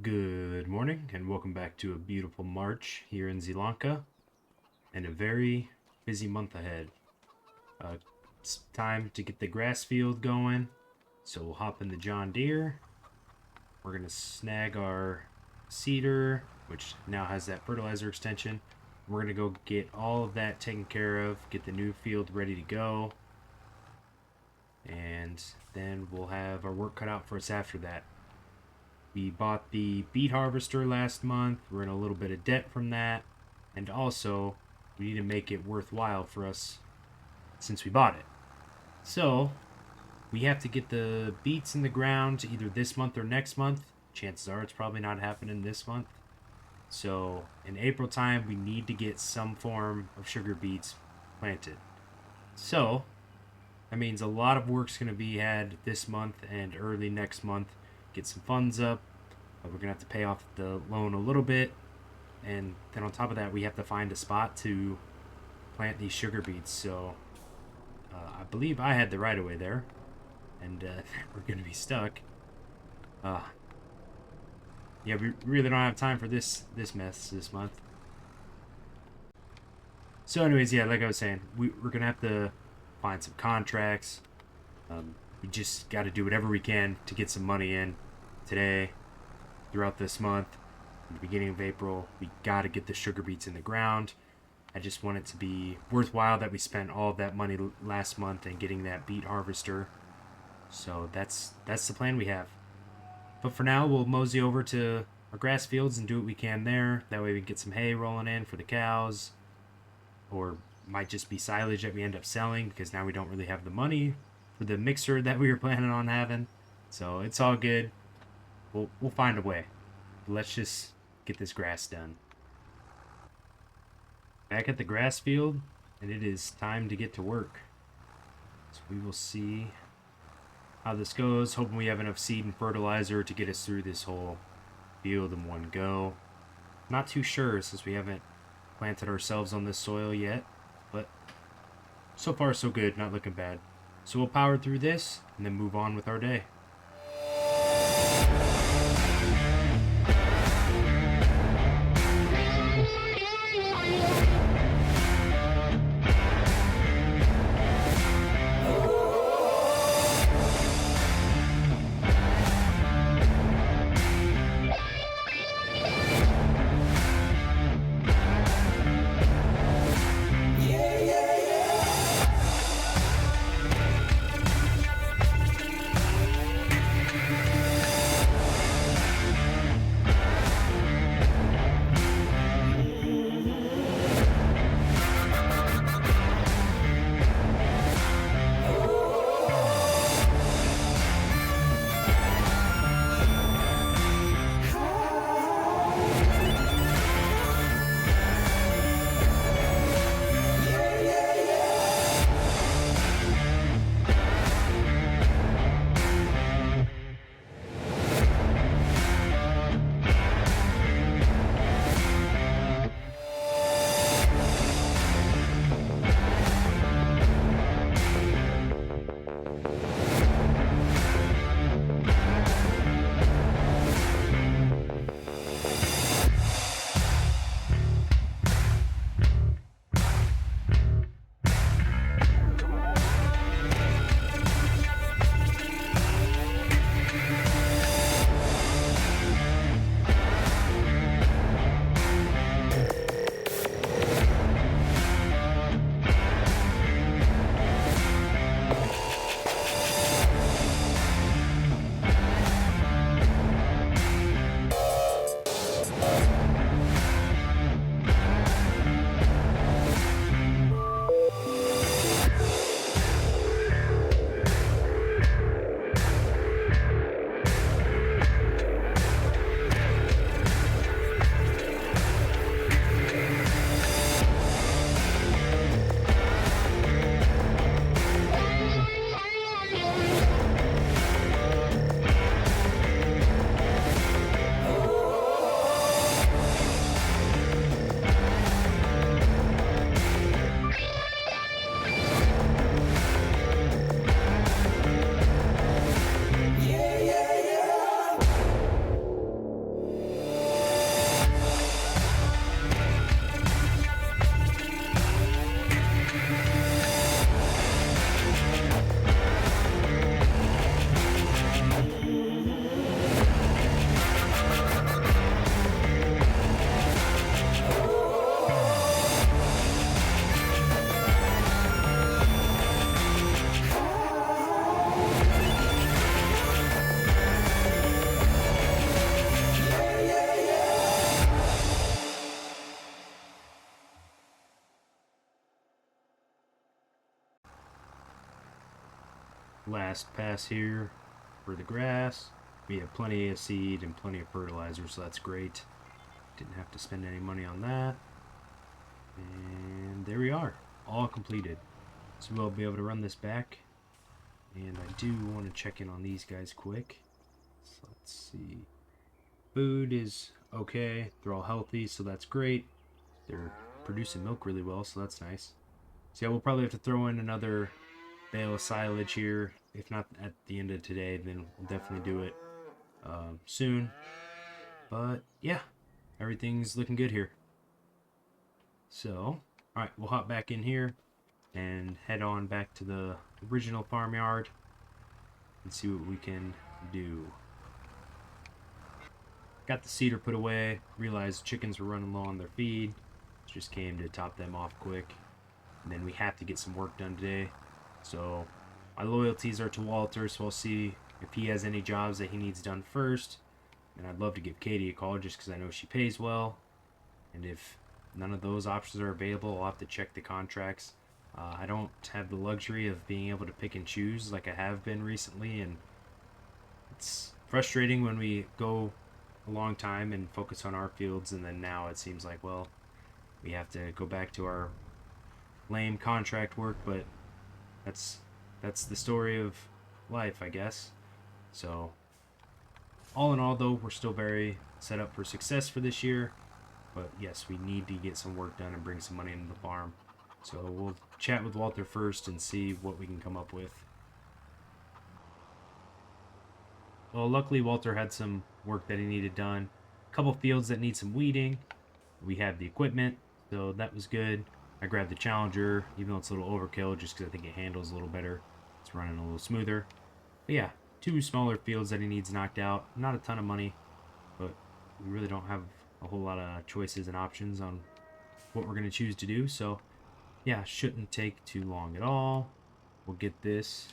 Good morning and welcome back to a beautiful March here in Sri Lanka and a very busy month ahead. It's time to get the grass field going, so we'll hop in the John Deere. We're going to snag our seeder, which now has that fertilizer extension. We're going to go get all of that taken care of, get the new field ready to go, and then we'll have our work cut out for us after that. We bought the beet harvester last month. We're in a little bit of debt from that. And also, we need to make it worthwhile for us since we bought it. So, we have to get the beets in the ground either this month or next month. Chances are it's probably not happening this month. So, in April time, we need to get some form of sugar beets planted. So, that means a lot of work's going to be had this month and early next month. Get some funds up. We're going to have to pay off the loan a little bit. And then on top of that, we have to find a spot to plant these sugar beets. So I believe I had the right of way there. And we're going to be stuck. Yeah, we really don't have time for this mess this month. So anyways, yeah, like I was saying, we're going to have to find some contracts. We just got to do whatever we can to get some money in today, throughout this month, in the beginning of April. We got to get the sugar beets in the ground. I just want it to be worthwhile that we spent all of that money last month and getting that beet harvester. So that's the plan we have. But for now, we'll mosey over to our grass fields and do what we can there. That way we can get some hay rolling in for the cows. Or might just be silage that we end up selling because now we don't really have the money for the mixer that we were planning on having. So it's all good. We'll find a way. But let's just get this grass done. Back at the grass field, and it is time to get to work. So we will see how this goes. Hoping we have enough seed and fertilizer to get us through this whole field in one go. Not too sure since we haven't planted ourselves on this soil yet, but so far so good, not looking bad. So we'll power through this and then move on with our day. last pass here for the grass. We have plenty of seed and plenty of fertilizer, so that's great. Didn't have to spend any money on that. And there we are, all completed. So we'll be able to run this back. And I do want to check in on these guys quick. So let's see. Food is okay. They're all healthy, so that's great. They're producing milk really well, so that's nice. So yeah, we'll probably have to throw in another bale of silage here. If not at the end of today, then we'll definitely do it soon. But yeah, everything's looking good here. So, alright, we'll hop back in here and head on back to the original farmyard and see what we can do. Got the cedar put away, realized chickens were running low on their feed. Just came to top them off quick. And then we have to get some work done today. So my loyalties are to Walter, so I'll see if he has any jobs that he needs done first. And I'd love to give Katie a call just because I know she pays well. And if none of those options are available, I'll have to check the contracts. I don't have the luxury of being able to pick and choose like I have been recently, and it's frustrating when we go a long time and focus on our fields, and then now it seems like, well, we have to go back to our lame contract work, but that's the story of life, I guess. So all in all, though, we're still very set up for success for this year. But yes, we need to get some work done and bring some money into the farm. So we'll chat with Walter first and see what we can come up with. Well, luckily Walter had some work that he needed done. A couple fields that need some weeding. We have the equipment, so that was good. I grabbed the Challenger, even though it's a little overkill, just because I think it handles a little better. It's running a little smoother. But yeah, 2 smaller fields that he needs knocked out. Not a ton of money, but we really don't have a whole lot of choices and options on what we're going to choose to do. So yeah, shouldn't take too long at all. We'll get this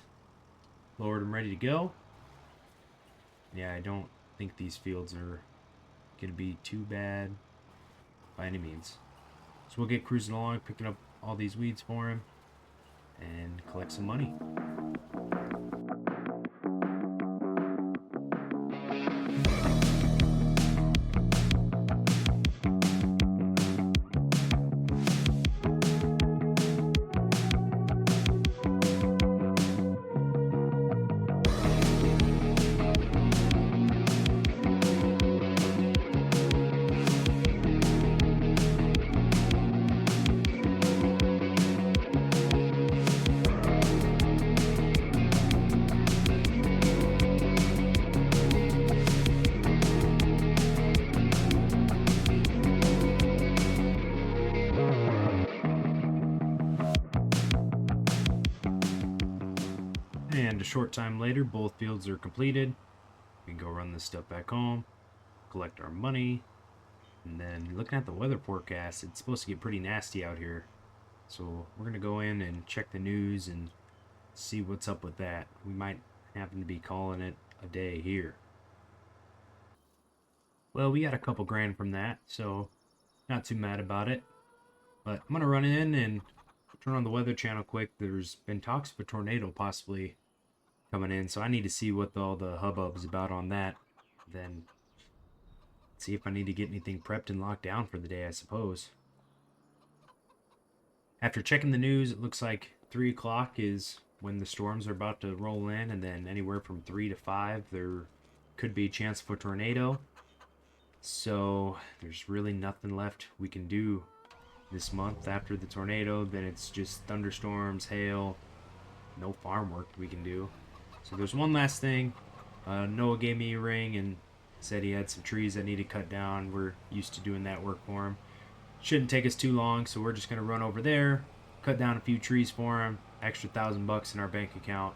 lowered and ready to go. Yeah, I don't think these fields are going to be too bad by any means. So we'll get cruising along, picking up all these weeds for him, and collect some money. And a short time later, both fields are completed. We can go run this stuff back home, collect our money, and then looking at the weather forecast, it's supposed to get pretty nasty out here. So we're going to go in and check the news and see what's up with that. We might happen to be calling it a day here. Well, we got a couple grand from that, so not too mad about it. But I'm going to run in and turn on the weather channel quick. There's been talks of a tornado possibly coming in, so I need to see what all the hubbub is about on that. Then see if I need to get anything prepped and locked down for the day, I suppose. After checking the news, it looks like 3 o'clock is when the storms are about to roll in, and then anywhere from 3 to 5 there could be a chance for a tornado. So there's really nothing left we can do this month after the tornado. Then it's just thunderstorms, hail, no farm work we can do. So there's one last thing. Noah gave me a ring and said he had some trees that needed cut down. We're used to doing that work for him. Shouldn't take us too long, so we're just going to run over there, cut down a few trees for him, extra $1,000 in our bank account,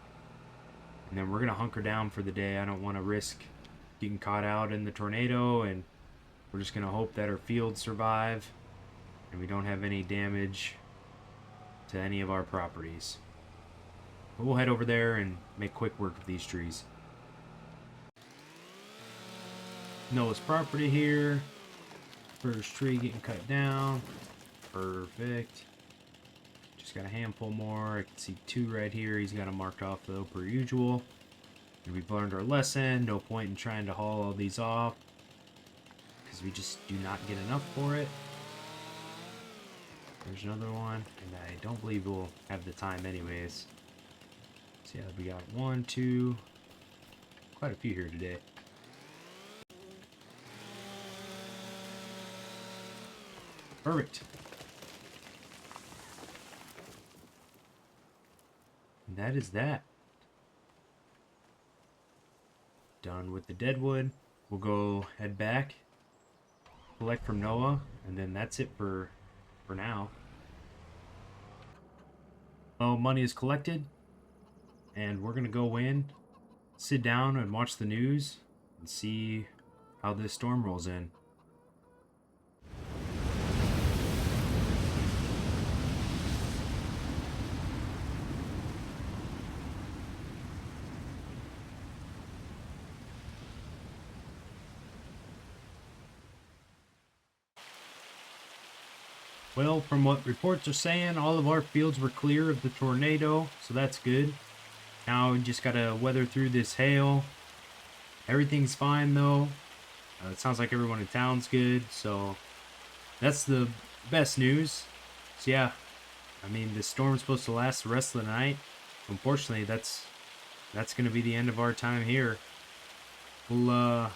and then we're going to hunker down for the day. I don't want to risk getting caught out in the tornado, and we're just going to hope that our fields survive and we don't have any damage to any of our properties. But we'll head over there and make quick work of these trees. Noah's property here. First tree getting cut down. Perfect. Just got a handful more. I can see 2 right here. He's got them marked off though, per usual. And we've learned our lesson. No point in trying to haul all these off, because we just do not get enough for it. There's another one, and I don't believe we'll have the time anyways. So yeah, we got 1, 2, quite a few here today. Perfect. And that is that. Done with the deadwood. We'll go head back, collect from Noah, and then that's it for now. Well, money is collected, and we're gonna go in, sit down and watch the news and see how this storm rolls in. Well, from what reports are saying, all of our fields were clear of the tornado, so that's good. Now we just gotta weather through this hail. Everything's fine though. It sounds like everyone in town's good, so that's the best news. So yeah, I mean, this storm's supposed to last the rest of the night. Unfortunately, that's gonna be the end of our time here. We'll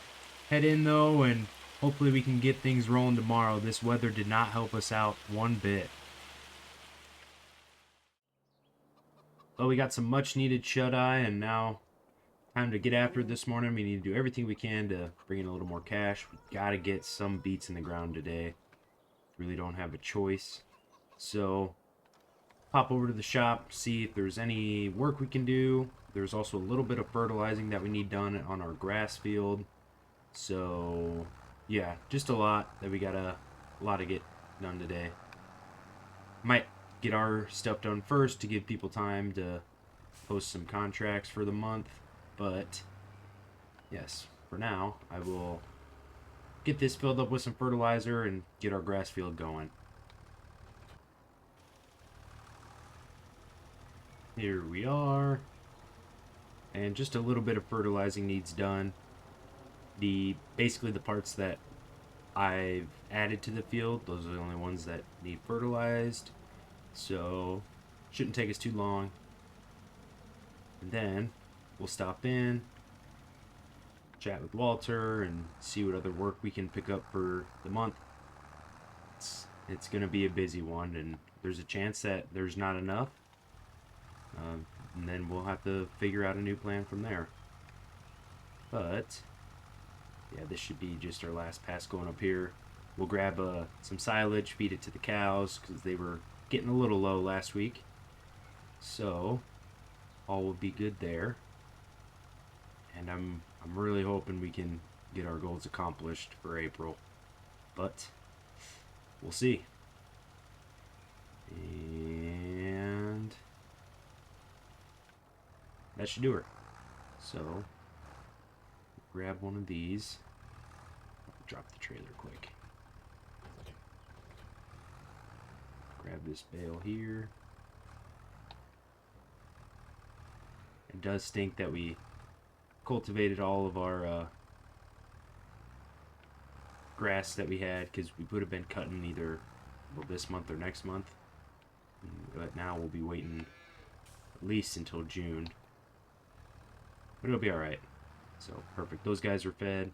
head in though, and hopefully we can get things rolling tomorrow. This weather did not help us out one bit. Well, we got some much needed shut-eye, and now time to get after it this morning. We need to do everything we can to bring in a little more cash. We gotta get some beets in the ground today. Really don't have a choice. So pop over to the shop, see if there's any work we can do. There's also a little bit of fertilizing that we need done on our grass field. So yeah, just a lot that we got a lot to get done today. Might get our stuff done first to give people time to post some contracts for the month, but yes, for now I will get this filled up with some fertilizer and get our grass field going. Here we are, and just a little bit of fertilizing needs done. Basically the parts that I've added to the field, those are the only ones that need fertilized, so shouldn't take us too long. And then we'll stop in, chat with Walter, and see what other work we can pick up for the month. It's gonna be a busy one, and there's a chance that there's not enough, and then we'll have to figure out a new plan from there. But yeah, this should be just our last pass going up here. We'll grab some silage, feed it to the cows, because they were getting a little low last week. So all will be good there. And I'm really hoping we can get our goals accomplished for April. But we'll see. And that should do her. So grab one of these. Drop the trailer quick. Grab this bale here. It does stink that we cultivated all of our grass that we had, because we would have been cutting either this month or next month. But now we'll be waiting at least until June. But it'll be alright. So perfect. Those guys are fed.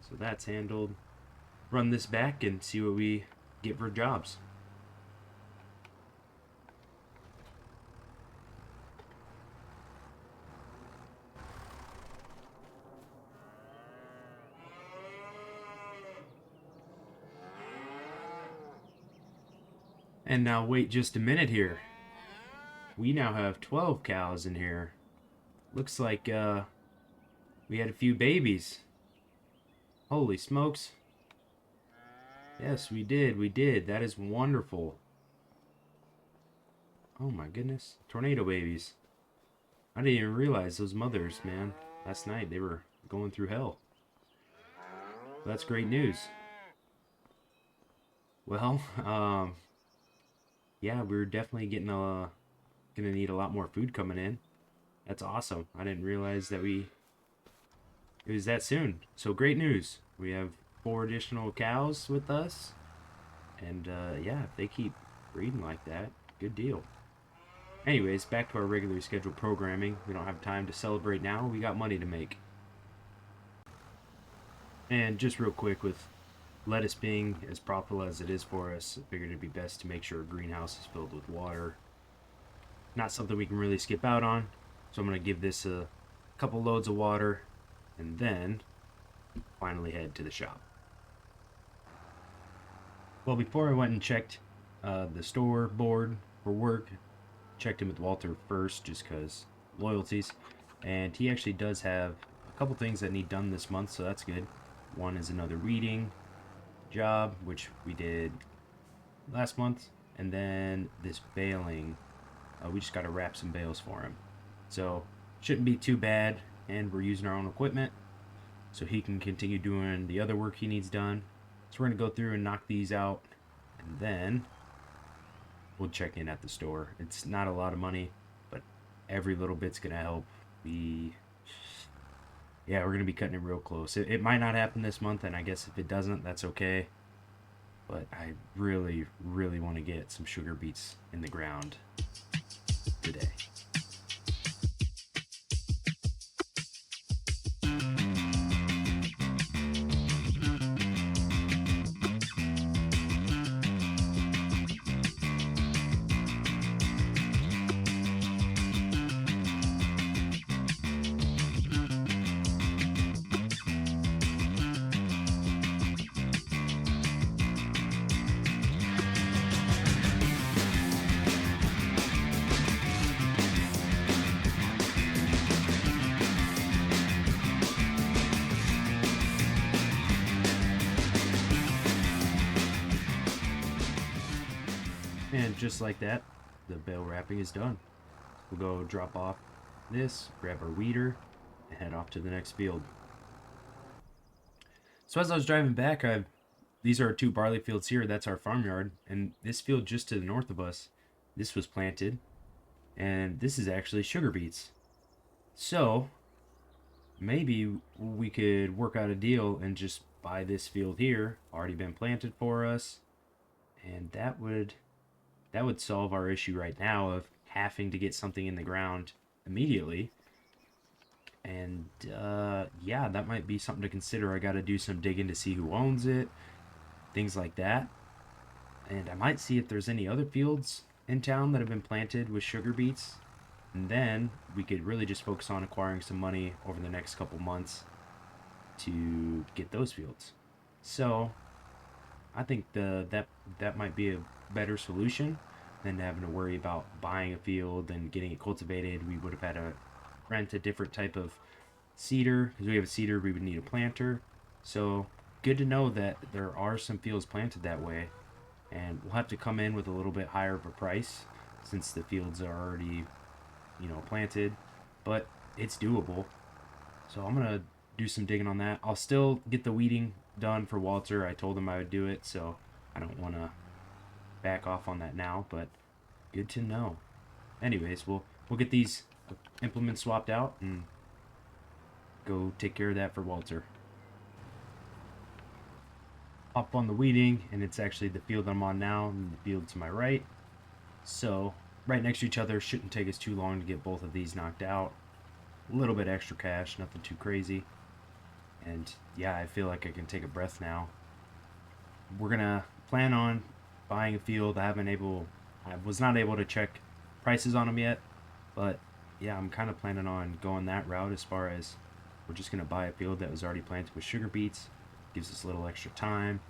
So that's handled. Run this back and see what we get for jobs. And now wait just a minute here. We now have 12 cows in here. Looks like we had a few babies. Holy smokes. Yes, we did. That is wonderful. Oh my goodness. Tornado babies. I didn't even realize those mothers, man. Last night they were going through hell. That's great news. Well, yeah, we're definitely gonna need a lot more food coming in. That's awesome. I didn't realize that it was that soon. So great news. We have 4 additional cows with us, and yeah, if they keep breeding like that, good deal. Anyways, back to our regularly scheduled programming. We don't have time to celebrate now. We got money to make. And just real quick, with lettuce being as profitable as it is for us, I figured it'd be best to make sure our greenhouse is filled with water. Not something we can really skip out on. So I'm going to give this a couple loads of water and then finally head to the shop. Well, before I went and checked the store board for work, checked in with Walter first just because loyalties. And he actually does have a couple things that need done this month, so that's good. One is another weeding job, which we did last month. And then this baling, we just got to wrap some bales for him. So shouldn't be too bad, and we're using our own equipment so he can continue doing the other work he needs done. So we're going to go through and knock these out, and then we'll check in at the store. It's not a lot of money, but every little bit's going to help. Yeah, we're going to be cutting it real close. It might not happen this month, and I guess if it doesn't, that's okay. But I really, really want to get some sugar beets in the ground today. And just like that, the bale wrapping is done. We'll go drop off this, grab our weeder, and head off to the next field. So as I was driving back, these are our 2 barley fields here. That's our farmyard. And this field just to the north of us, this was planted. And this is actually sugar beets. So maybe we could work out a deal and just buy this field here, already been planted for us. And that would solve our issue right now of having to get something in the ground immediately. And yeah, that might be something to consider. I got to do some digging to see who owns it, things like that. And I might see if there's any other fields in town that have been planted with sugar beets. And then we could really just focus on acquiring some money over the next couple months to get those fields. So I think that might be a better solution than having to worry about buying a field and getting it cultivated. We would have had to rent a different type of seeder. Because we have a seeder, we would need a planter. So good to know that there are some fields planted that way, and we'll have to come in with a little bit higher of a price since the fields are already, planted, but it's doable. So I'm gonna do some digging on that. I'll still get the weeding done for Walter. I told him I would do it, so I don't want to back off on that now, but good to know. Anyways, we'll get these implements swapped out and go take care of that for Walter. Up on the weeding, and it's actually the field I'm on now and the field to my right. So right next to each other, shouldn't take us too long to get both of these knocked out. A little bit extra cash, nothing too crazy. And yeah, I feel like I can take a breath now. We're gonna plan on buying a field. I was not able to check prices on them yet, but yeah, I'm kind of planning on going that route as far as we're just gonna buy a field that was already planted with sugar beets. Gives us a little extra time.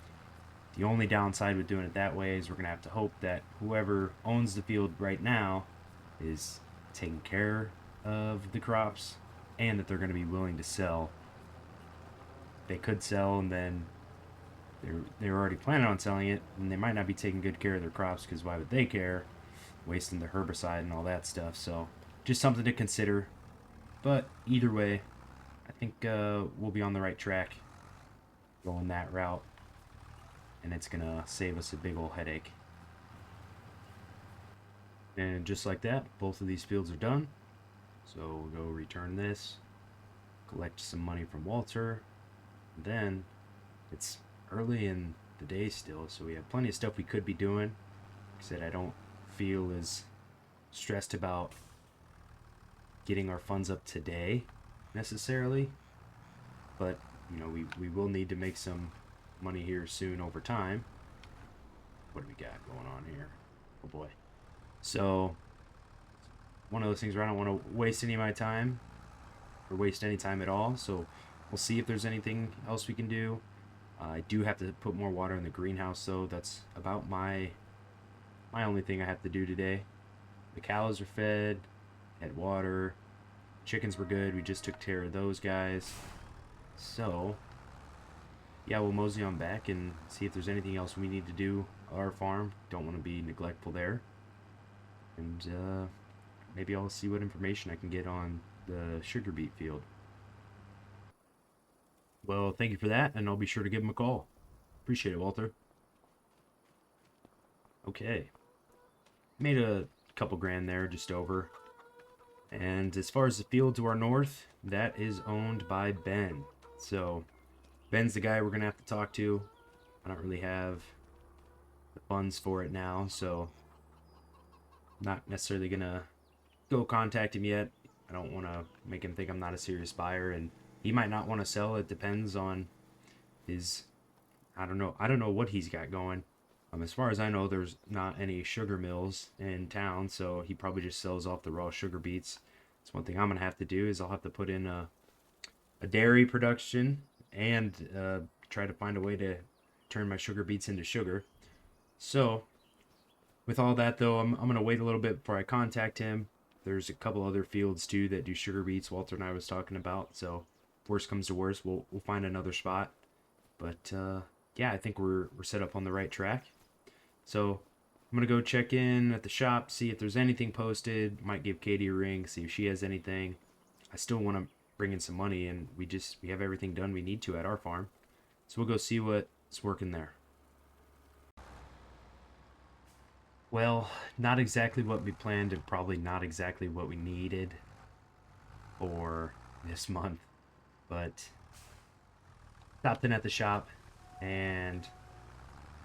The only downside with doing it that way is we're gonna have to hope that whoever owns the field right now is taking care of the crops and that they're gonna be willing to sell. They could sell and then they're already planning on selling it, and they might not be taking good care of their crops because why would they care? Wasting the herbicide and all that stuff. So just something to consider. But either way, I think we'll be on the right track going that route, and it's gonna save us a big old headache. And just like that, both of these fields are done. So we'll go return this, collect some money from Walter. And then it's early in the day still, so we have plenty of stuff we could be doing. Like I said, I don't feel as stressed about getting our funds up today necessarily, but you know, we will need to make some money here soon over time. What do we got going on here? Oh boy. So one of those things where I don't want to waste any of my time or waste any time at all. So we'll see if there's anything else we can do. I do have to put more water in the greenhouse though. That's about my only thing I have to do today. The cows are fed, had water, chickens were good. We just took care of those guys. So yeah, we'll mosey on back and see if there's anything else we need to do at our farm. Don't want to be neglectful there. And maybe I'll see what information I can get on the sugar beet field. Well, thank you for that, and I'll be sure to give him a call. Appreciate it, Walter. Okay. Made a couple grand there, just over. And as far as the field to our north, that is owned by Ben. So, Ben's the guy we're going to have to talk to. I don't really have the funds for it now, so not necessarily going to go contact him yet. I don't want to make him think I'm not a serious buyer, and he might not want to sell. It depends on his, I don't know. I don't know what he's got going. As far as I know, there's not any sugar mills in town, so he probably just sells off the raw sugar beets. So one thing I'm gonna have to do is I'll have to put in a dairy production and try to find a way to turn my sugar beets into sugar. So with all that though, I'm gonna wait a little bit before I contact him. There's a couple other fields too that do sugar beets Walter and I was talking about. So if worst comes to worst, we'll find another spot. But yeah, I think we're set up on the right track. So I'm gonna go check in at the shop, see if there's anything posted. Might give Katie a ring, see if she has anything. I still want to bring in some money, and we have everything done we need to at our farm. So we'll go see what's working there. Well, not exactly what we planned, and probably not exactly what we needed for this month, but stopped in at the shop, and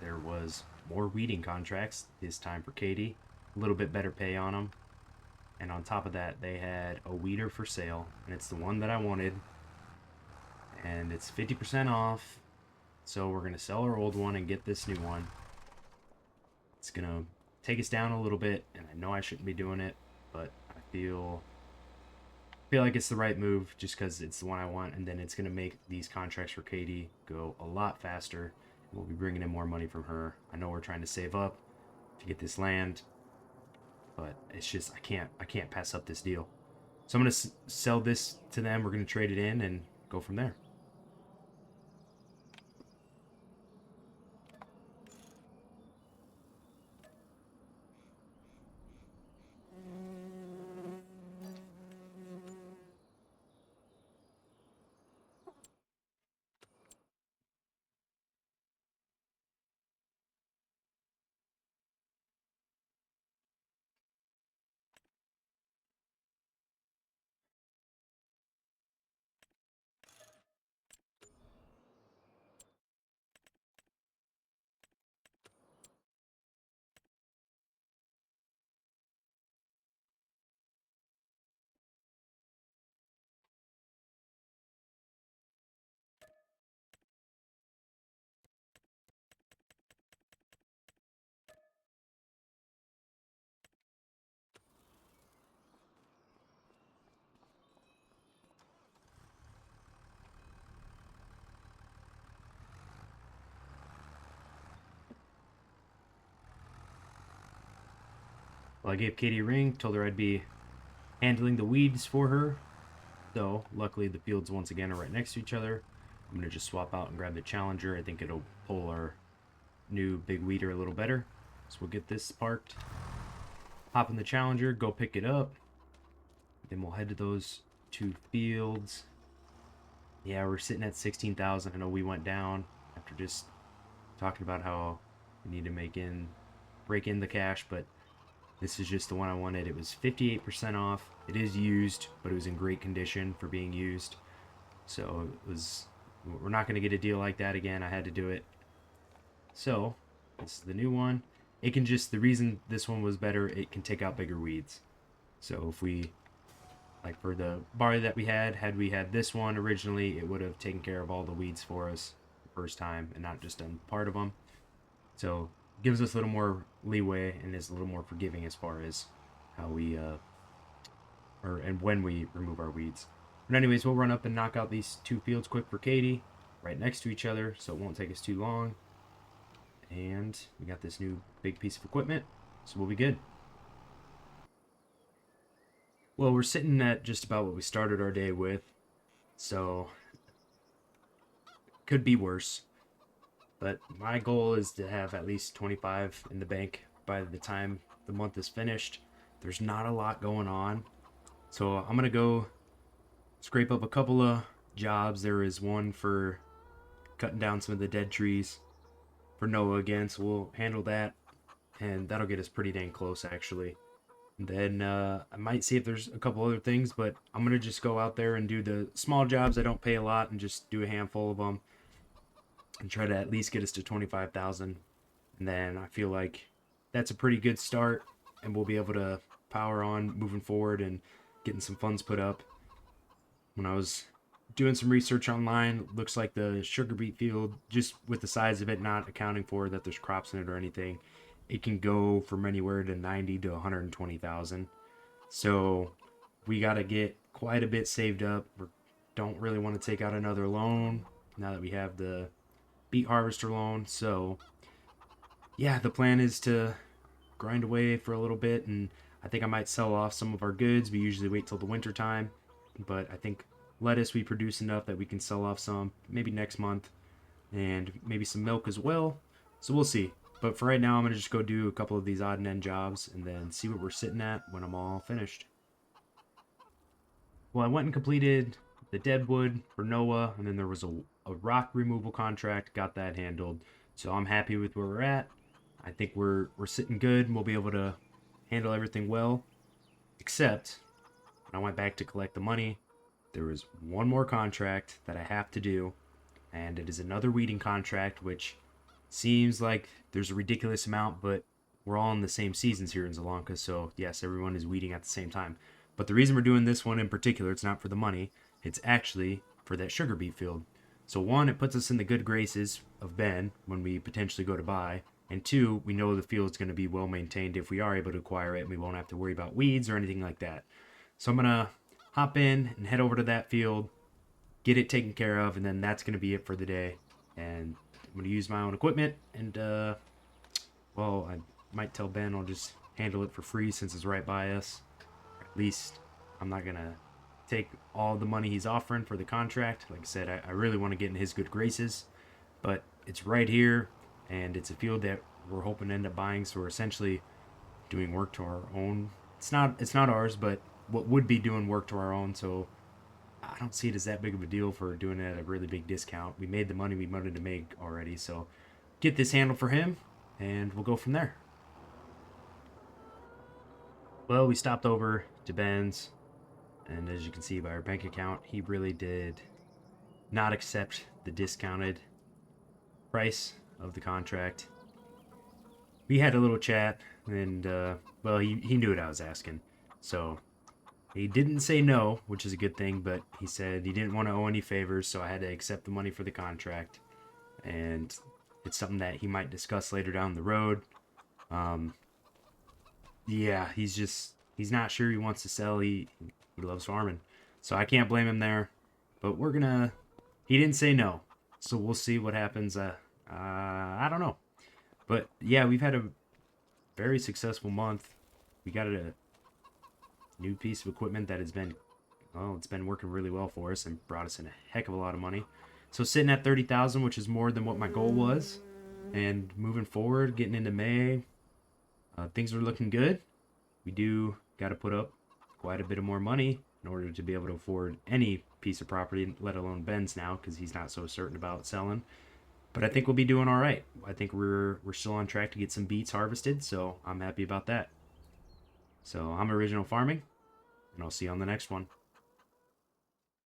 there was more weeding contracts, this time for Katie. A little bit better pay on them. And on top of that, they had a weeder for sale. And it's the one that I wanted. And it's 50% off. So we're going to sell our old one and get this new one. It's going to take us down a little bit. And I know I shouldn't be doing it. But I feel like it's the right move just because it's the one I want. And then it's going to make these contracts for Katie go a lot faster. We'll be bringing in more money from her. I know we're trying to save up to get this land, but it's just I can't pass up this deal. So I'm gonna sell this to them. We're gonna trade it in and go from there. Well, I gave Katie a ring, told her I'd be handling the weeds for her. So luckily the fields once again are right next to each other. I'm gonna just swap out and grab the Challenger. I think it'll pull our new big weeder a little better. So we'll get this parked, hop in the Challenger, go pick it up. Then we'll head to those two fields. Yeah, we're sitting at 16,000. I know we went down after just talking about how we need to break in the cash, but This is just the one I wanted. It was 58% off. It is used, but it was in great condition for being used. So we're not going to get a deal like that again. I had to do it. So this is the new one. It can just, the reason this one was better, it can take out bigger weeds. So if we, like for the barley that had we had this one originally, it would have taken care of all the weeds for us the first time and not just done part of them. So gives us a little more leeway and is a little more forgiving as far as how we and when we remove our weeds. But anyways, we'll run up and knock out these two fields quick for Katie, right next to each other, so it won't take us too long. And we got this new big piece of equipment, so we'll be good. Well, we're sitting at just about what we started our day with, so could be worse. But my goal is to have at least 25 in the bank by the time the month is finished. There's not a lot going on, so I'm gonna go scrape up a couple of jobs. There is one for cutting down some of the dead trees for Noah again, so we'll handle that, and that'll get us pretty dang close actually. And then I might see if there's a couple other things, but I'm gonna just go out there and do the small jobs that don't pay a lot and just do a handful of them and try to at least get us to 25,000. And then I feel like that's a pretty good start, and we'll be able to power on moving forward and getting some funds put up. When I was doing some research online, looks like the sugar beet field, just with the size of it, not accounting for that there's crops in it or anything, it can go from anywhere to 90 to 120,000. So we got to get quite a bit saved up. We don't really want to take out another loan now that we have the beet harvester loan. So yeah, the plan is to grind away for a little bit, and I think I might sell off some of our goods. We usually wait till the winter time, but I think lettuce we produce enough that we can sell off some maybe next month, and maybe some milk as well. So we'll see. But for right now, I'm going to just go do a couple of these odd and end jobs and then see what we're sitting at when I'm all finished. Well, I went and completed the deadwood for Noah, and then there was a rock removal contract, got that handled. So I'm happy with where we're at. I think we're sitting good, and we'll be able to handle everything well. Except when I went back to collect the money, there was one more contract that I have to do, and it is another weeding contract, which seems like there's a ridiculous amount, but we're all in the same seasons here in Zalanka, so yes, everyone is weeding at the same time. But the reason we're doing this one in particular, it's not for the money, it's actually for that sugar beet field. So one, it puts us in the good graces of Ben when we potentially go to buy, and two, we know the field's going to be well maintained if we are able to acquire it, and we won't have to worry about weeds or anything like that. So I'm going to hop in and head over to that field, get it taken care of, and then that's going to be it for the day. And I'm going to use my own equipment, and well, I might tell Ben I'll just handle it for free since it's right by us. At least I'm not going to take all the money he's offering for the contract. Like I said, I really want to get in his good graces, but it's right here, and it's a field that we're hoping to end up buying, so we're essentially doing work to our own. It's not ours, but what would be doing work to our own, so I don't see it as that big of a deal for doing it at a really big discount. We made the money we wanted to make already, so get this handle for him, and we'll go from there. Well, we stopped over to Ben's, and as you can see by our bank account, he really did not accept the discounted price of the contract. We had a little chat, and well, he knew what I was asking, so he didn't say no, which is a good thing, but he said he didn't want to owe any favors, so I had to accept the money for the contract. And it's something that he might discuss later down the road. Yeah, he's not sure he wants to sell. He loves farming, so I can't blame him there. But he didn't say no, so we'll see what happens. I don't know, but yeah, we've had a very successful month. We got a new piece of equipment that has been, well, it's been working really well for us and brought us in a heck of a lot of money. So sitting at 30,000, which is more than what my goal was, and moving forward, getting into May, things are looking good. We do got to put up quite a bit of more money in order to be able to afford any piece of property, let alone Ben's now, because he's not so certain about selling. But I think we'll be doing all right. I think we're still on track to get some beets harvested, so I'm happy about that. So I'm Original Farming, and I'll see you on the next one.